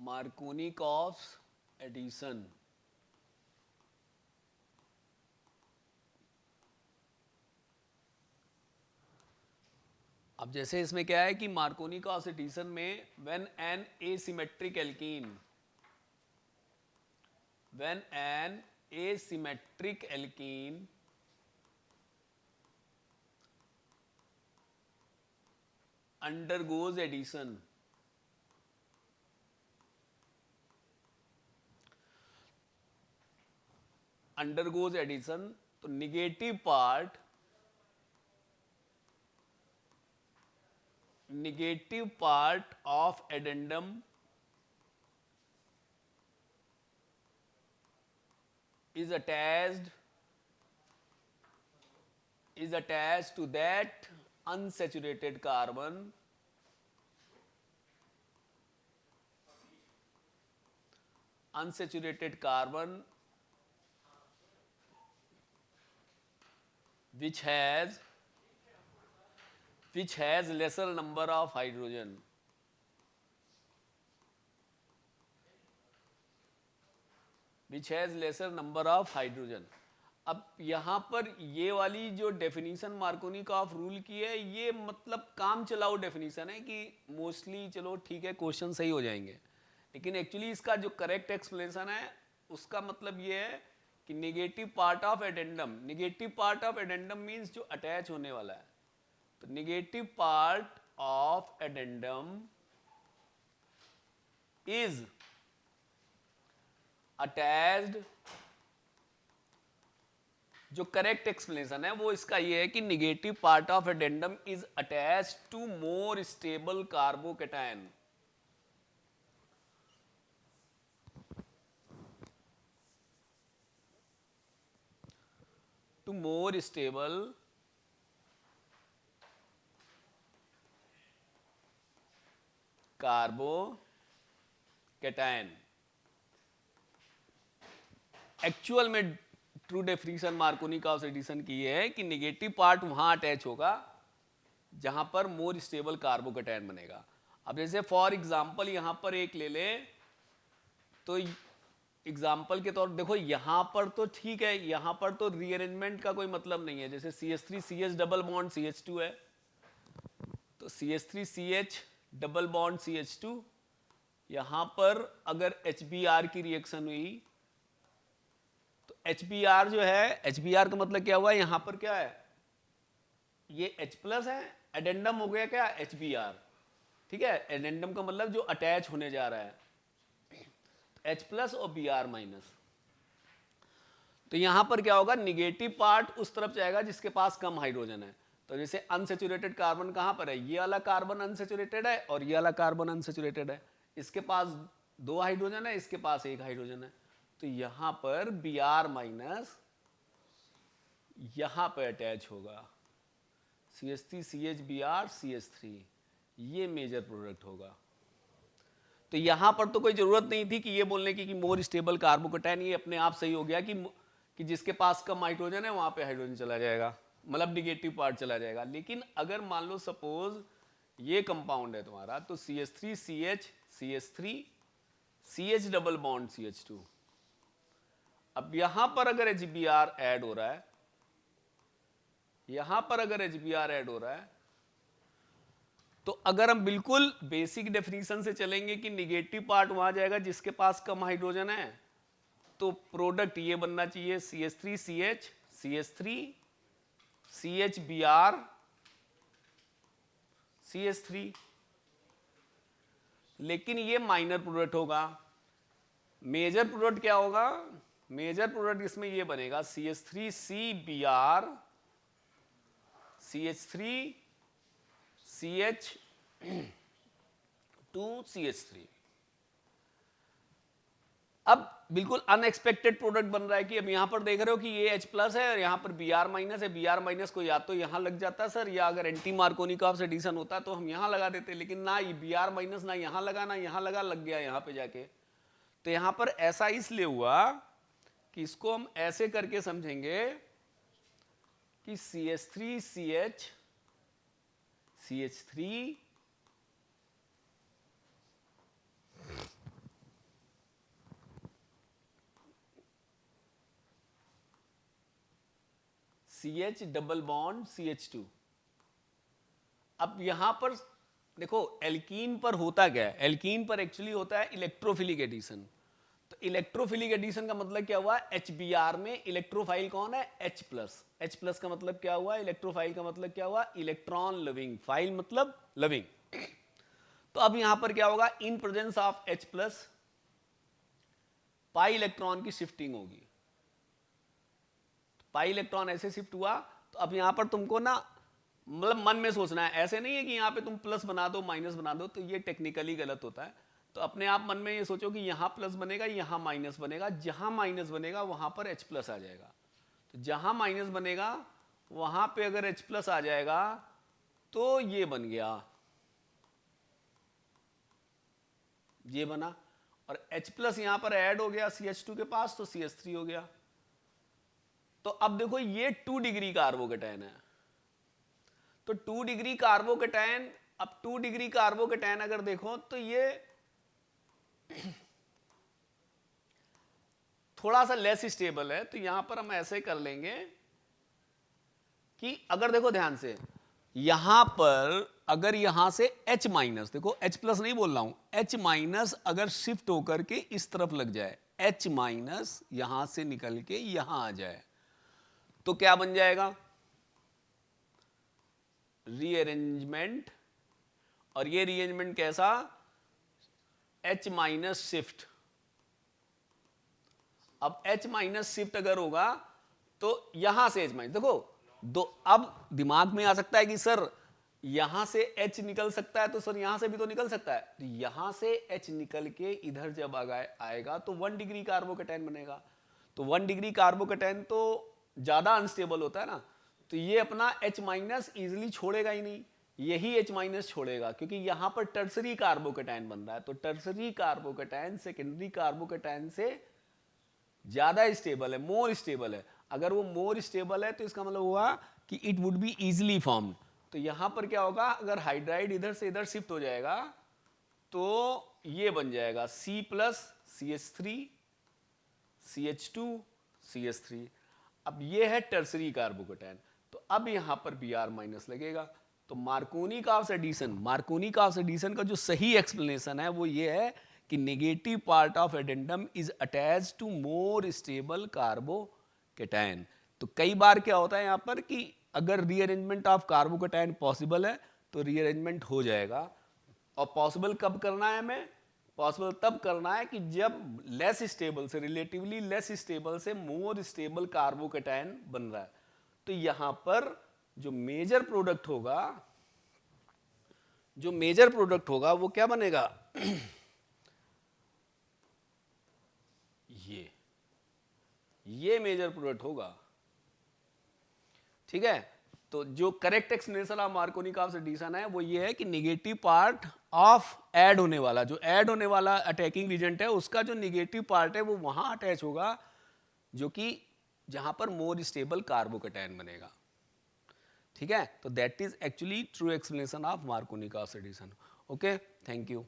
Markovnikov addition. अब जैसे इसमें क्या है कि मार्कोनिकॉफ एडिशन में when an asymmetric alkene, when an asymmetric alkene undergoes addition, तो negative part of addendum is attached to that unsaturated carbon which has lesser number of hydrogen. अब यहां पर ये वाली जो डेफिनेशन मार्कोनिकॉफ रूल की है, ये मतलब काम चलाओ डेफिनेशन है कि मोस्टली चलो ठीक है क्वेश्चन सही हो जाएंगे, लेकिन एक्चुअली इसका जो करेक्ट एक्सप्लेनेशन है उसका मतलब ये है कि negative part of addendum means जो अटैच होने वाला है, तो negative part of addendum is attached, जो करेक्ट एक्सप्लेनेशन है वो इसका ये है कि negative part of addendum is attached to more stable carbocation, to more stable carbocation. Actual में ट्रू डेफिनेशन मार्कोनिकॉफ एडिशन की है कि नेगेटिव पार्ट वहां अटैच होगा जहां पर मोर स्टेबल कार्बोकैटायन बनेगा। अब जैसे फॉर एग्जांपल यहां पर एक ले ले, तो एग्जांपल के तौर देखो यहां पर तो ठीक है, यहां पर तो रीअरेंजमेंट का कोई मतलब नहीं है, जैसे CH3 CH double bond CH2 है, तो CH3 CH double bond CH2, यहां पर अगर HBr की रिएक्शन हुई तो HBr जो है, HBr का मतलब क्या हुआ, यहां पर क्या है, ये H प्लस है, एडेंडम हो गया क्या HBr, ठीक है, एडेंडम का मतलब जो अटैच होने जा रहा है, H प्लस और Br माइनस, तो यहां पर क्या होगा, निगेटिव पार्ट उस तरफ जाएगा जिसके पास कम हाइड्रोजन है। तो जैसे अनसेचुरेटेड कार्बन कहां पर है, ये वाला कार्बन अनसेचुरेटेड है और ये वाला कार्बन अनसेचुरेटेड है, इसके पास 2 हाइड्रोजन है, इसके पास 1 हाइड्रोजन है, तो यहां पर Br माइनस यहां पर अटैच होगा, CH3 CH Br CH3, ये मेजर प्रोडक्ट होगा। तो यहां पर तो कोई जरूरत नहीं थी कि ये बोलने की कि मोर स्टेबल कार्बोकैटायन, ये अपने आप सही हो गया कि जिसके पास कम हाइड्रोजन है वहां पे हाइड्रोजन चला जाएगा, मतलब निगेटिव पार्ट चला जाएगा। लेकिन अगर मान लो सपोज ये कंपाउंड है तुम्हारा, तो CH3 CH CH3 CH double bond CH2, अब यहां पर अगर HBr ऐड हो रहा है, यहां पर अगर HBr ऐड हो रहा है, तो अगर हम बिल्कुल बेसिक डेफिनेशन से चलेंगे कि निगेटिव पार्ट वहां जाएगा जिसके पास कम हाइड्रोजन है, तो प्रोडक्ट ये बनना चाहिए CH3 CH CH3 CH Br CH3, लेकिन ये माइनर प्रोडक्ट होगा। मेजर प्रोडक्ट क्या होगा, मेजर प्रोडक्ट इसमें ये बनेगा CH3 C Br CH3 CH 2 CH3। अब बिल्कुल अनएक्सपेक्टेड प्रोडक्ट बन रहा है कि अब यहां पर देख रहे हो कि ये H प्लस है और यहां पर Br माइनस है, Br माइनस को या तो यहां लग जाता सर, या अगर एंटी मार्कोनिकॉफ एडिशन होता तो हम यहां लगा देते, लेकिन ना ये Br माइनस ना यहां लगा ना यहां लगा, लग गया यहां पे जाके। तो यहां पर ऐसा इसलिए हुआ कि इसको हम ऐसे करके समझेंगे कि CH3 CH CH3 CH double bond CH2। अब यहां पर देखो एल्कीन पर होता क्या है, एल्कीन पर एक्चुअली होता है इलेक्ट्रोफिलिक एडिशन। तो इलेक्ट्रोफिलिक एडिशन का मतलब क्या हुआ, HBr में इलेक्ट्रोफाइल कौन है, H+। H+ का मतलब क्या हुआ, इलेक्ट्रोफाइल का मतलब क्या हुआ, इलेक्ट्रॉन लविंग, फाइल मतलब लविंग। तो अब यहां पर क्या होगा, in presence of H+, pi electron की शिफ्टिंग होगी। पाई इलेक्ट्रॉन ऐसे शिफ्ट हुआ, तो अब यहां पर तुमको ना मतलब मन में सोचना है, ऐसे नहीं है कि यहां पे तुम प्लस बना दो माइनस बना दो, तो ये टेक्निकली गलत होता है। तो अपने आप मन में ये सोचो कि यहां प्लस बनेगा, यहां माइनस बनेगा, जहां माइनस बनेगा वहां पर H+ आ जाएगा। तो जहां माइनस बनेगा वहां पे अगर H+ आ जाएगा तो ये बन गया, ये बना, और H+ यहां पर ऐड हो गया CH2 के पास, तो CH3 हो गया। तो अब देखो ये 2 डिग्री कार्बोकेटायन है, तो 2 डिग्री कार्बोकेटायन, अब 2 डिग्री कार्बोकेटायन अगर देखो तो ये थोड़ा सा लेस स्टेबल है। तो यहां पर हम ऐसे कर लेंगे कि अगर देखो ध्यान से, यहां पर अगर यहां से H-, देखो H+ नहीं बोल रहा हूं, H- अगर शिफ्ट होकर के इस तरफ लग जाए, H- यहां से निकल के यहां आ जाए, तो क्या बन जाएगा, रीअरेंजमेंट। और ये रीअरेंजमेंट कैसा, H- शिफ्ट। अब H- शिफ्ट अगर होगा तो यहां से H-, देखो दो, अब दिमाग में आ सकता है कि सर यहां से H निकल सकता है, तो सर यहां से भी तो निकल सकता है। तो यहां से H निकल के इधर जब आएगा तो 1 डिग्री कार्बोकेटायन बनेगा। तो 1 डिग्री कार्बोकेटायन तो ज्यादा अनस्टेबल होता है ना, तो ये अपना H- इजिली छोड़ेगा ही नहीं, यही H- छोड़ेगा, क्योंकि यहां पर टर्सरी कार्बोकेटायन बन रहा है। तो टर्सरी कार्बोकेटायन सेकेंडरी कार्बोकेटायन से ज्यादा स्टेबल है, मोर स्टेबल है। अगर वो मोर स्टेबल है तो इसका मतलब हुआ कि it would be easily formed. तो यहां पर क्या होगा, अगर हाइड्राइड इधर से इधर शिफ्ट हो जाएगा तो ये बन जाएगा C+CH3 CH2 CH3। अब ये है टर्सरी कार्बोकेटायन। तो अब यहां पर Br- लगेगा। तो मार्कोनी-काव्स एडिशन का जो सही एक्सप्लेनेशन है वो ये है कि negative part of addendum is attached to more stable carbocation. तो कई बार क्या होता है यहां पर कि अगर रीअरेंजमेंट ऑफ कार्बोकेटायन पॉसिबल है तो रीअरेंजमेंट हो जाएगा। और पॉसिबल कब करना है हमें, पॉसिबल तब करना है कि जब लेस स्टेबल से, रिलेटिवली लेस स्टेबल से मोर स्टेबल कार्बोकेटायन बन रहा है। तो यहां पर जो मेजर प्रोडक्ट होगा वो क्या बनेगा ये मेजर प्रोडक्ट होगा, ठीक है। तो जो correct explanation of Markovnikov's addition है वो ये है कि नेगेटिव पार्ट ऑफ ऐड होने वाला, जो ऐड होने वाला अटैकिंग रीजेंट है उसका जो नेगेटिव पार्ट है वो वहां अटैच होगा जो कि जहां पर मोर स्टेबल कार्बोकेटायन बनेगा, ठीक है। तो that is actually true explanation of Markovnikov's addition. Okay, thank you.